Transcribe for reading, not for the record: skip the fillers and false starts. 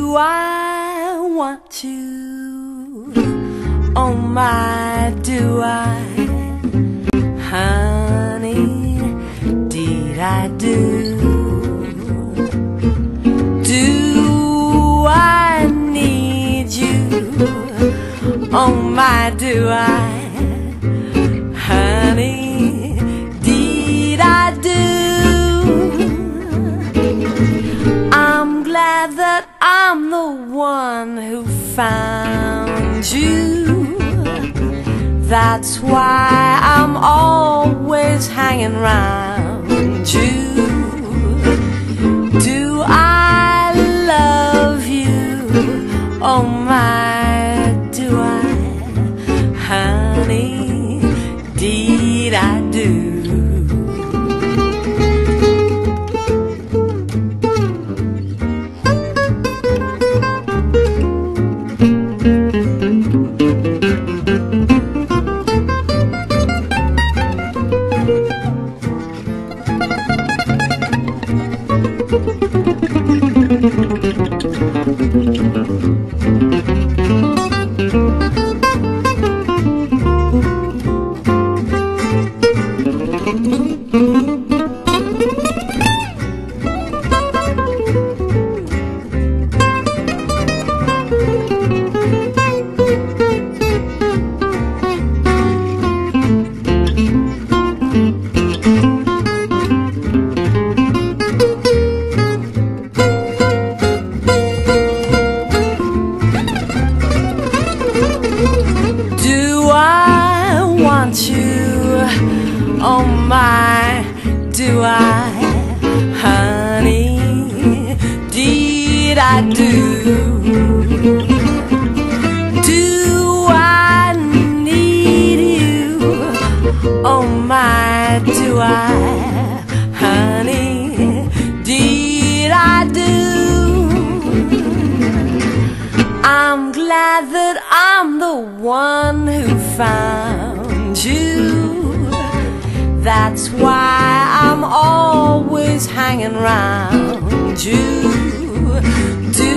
Do I want you? Oh my, do I? Honey, did I do? Do I need you? Oh my, do I? Honey, did I do? I'm glad that I'm the one who found you. That's why I'm always hanging round you. Do I love you? Oh my, do I? Honey, did I do? Do I want you? Oh my, do I? Honey, did I do? Do I need you? Oh my, do I? Honey, did I do? I'm glad that I'm the one who found you. That's why I'm always hanging round you. Do